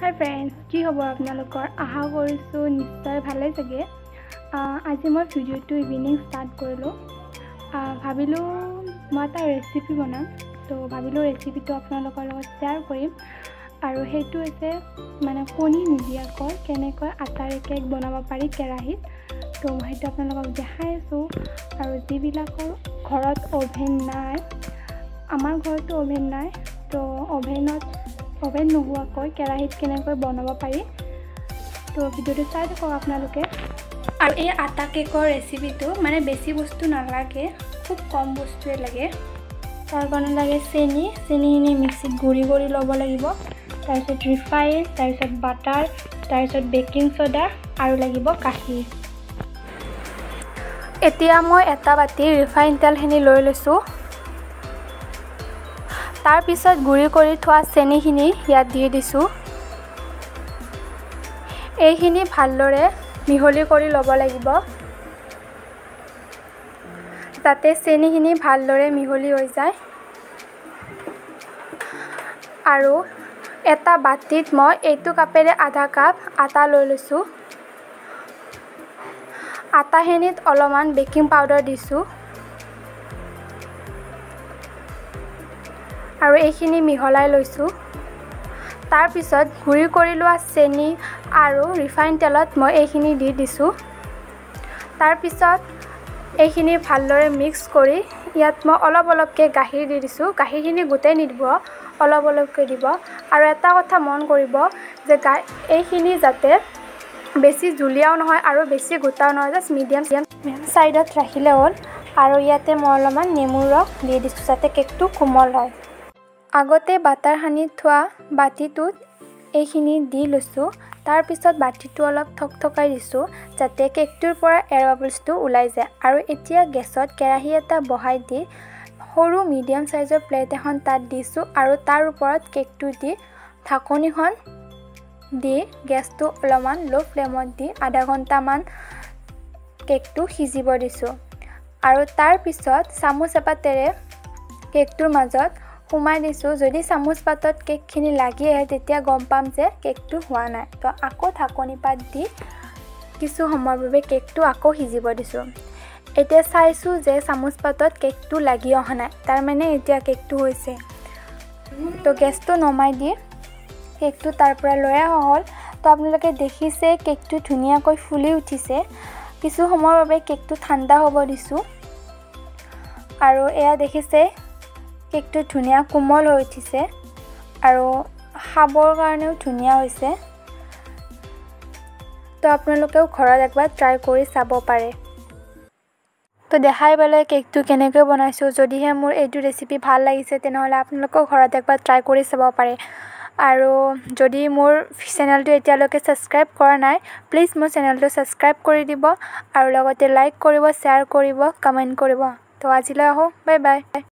hi friends কি হ'ব আপোনালোকৰ আশা কৰিছো নিশ্চয় ভালে চাগে আজি মই ভিডিওটো ইভিনিং স্টাৰ্ট কৰিলো ভাবিলো মই এটা ৰেচিপি বনাম তো ভাবিলো ৰেচিপিটো আপোনালোকৰ লগত শেয়াৰ কৰিম আৰু হেতু আছে মানে কণী নিদিয়াকৈ কেনেকৈ আটাৰে কেক বনাব পাৰি কেৰাহীত তো মই হেতু আপোনালোকক দেখাইছো আৰু যিবিলাকৰ ঘৰত ওভেন নাই আমাৰ ঘৰতো ওভেন নাই তো ओभेन नहुआকৈ केराहीत केनेকৈ बनाब पारि तो भिडिओটো চাই থাকক আপোনালোকে আৰু এই আটা কেকৰ ৰেচিপিটো মানে বেছি বস্তু নালাগে খুব কম বস্তুৱে লাগে তাৰ কাৰণে লাগে চেনিখিনি মিক্সিত গুৰি কৰি ল'ব লাগিব তাৰপিছত ৰিফাইন তাৰপিছত বাটাৰ তাৰপিছত বেকিং সোডা আৰু লাগিব গাখীৰ এতিয়া মই এটা বাটি ৰিফাইন তেলখিনি লৈ লৈছো तार पिছত गुरी करी थोआ চেনিখিনি ইয়াত দি দিছো এইখিনি ভালদৰে মিহলি কৰি ল'ব লাগিব যাতে চেনিখিনি ভালদৰে মিহলি হৈ যায় আৰু এটা বাটিত মই এইটো কাপেৰে আধা কাপ আটা লৈ লৈছো আটাখিনিত অলপমান বেকিং পাউডাৰ দিছো আৰু এইখিনি মিহলাই লৈছো তাৰ পিছত গুৰি কৰি লোৱা চেনি আৰু ৰিফাইন তেলত মই এইখিনি দি দিছো তাৰ পিছত এইখিনি ভালদৰে মিক্স কৰি ইয়াত মই অলপকৈ গাখীৰ দি দিছো গাখীৰখিনি গোটেই নিদিব অলপকৈ দিব আৰু এটা কথা মন কৰিব যে এইখিনি যাতে বেছি জুলিয়াও নহয় আৰু বেছি গোটাও নহয় জাস্ট মিডিয়াম সাইডত ৰাখিলে হ'ল আৰু ইয়াতে মই অলপমান নেমুৰ ৰস দি দিছো যাতে কেকটো কোমল হয় আগতে বাটাৰ হানি থোৱা বাটিটোত এইখিনি দি লৈছো তাৰ পিছত বাটিটো অলপ থকথকাই দিছো যাতে কেকটোৰ পৰা এয়াৰ বাবলছটো ওলাই যায় আৰু এতিয়া গেছত কেৰাহী এটা বহাই দি সৰু মিডিয়াম সাইজৰ প্লেট এখন তাত দিছো আৰু তাৰ ওপৰত কেকটো দি ঢাকনিখন দি গেছটো অলপমান লো ফ্লেমত দি আধা ঘণ্টা মান কেকটো সিজিব দিছো আৰু তাৰ পিছত চামুচ এপাতেৰে কেকটোৰ মাজত हुमाই দিছো যদি চামুচ পাতত কেকখিনি লাগি আহে তেতিয়া গম পাম যে কেকটো হোৱা নাই তো আকৌ ঢাকনি পাত দি কিছু সময়ৰ বাবে কেকটো আকৌ সিজিব দিছো এতিয়া চাইছো যে চামুচ পাতত কেকটো লাগি অহা নাই তাৰ মানে এতিয়া কেকটো হৈছে তো গেছটো নমাই দি কেকটো তাৰ পৰা লৈ অহা হ'ল তো আপোনালোকে দেখিছে কেকটো ধুনীয়াকৈ ফুলি উঠিছে কিছু সময়ৰ বাবে কেকটো ঠাণ্ডা হ'ব দিছো আৰু এয়া দেখিছে কেকটো ধুনিয়া কোমল হৈ উঠিছে আৰু খাবৰ কাৰণেও ধুনিয়া হৈছে তো আপোনালোকেও ঘৰত একবাৰ ট্ৰাই কৰি চাব পাৰে তো দেখাই পেলাই কেকটো কেনেকৈ বনাইছো যদিহে মোৰ এইটো ৰেচিপি ভাল লাগিছে তেনেহলে আপোনালোকেও ঘৰত একবাৰ ট্ৰাই কৰি চাব পাৰে আৰু যদি মোৰ চেনেলটো এতিয়ালৈকে সাবস্ক্ৰাইব কৰা নাই প্লিজ মোৰ চেনেলটো সাবস্ক্ৰাইব কৰি দিব আৰু লগতে লাইক কৰিব শ্বেয়াৰ কৰিব কমেন্ট কৰিব তো আজিলৈ আহো বাই বাই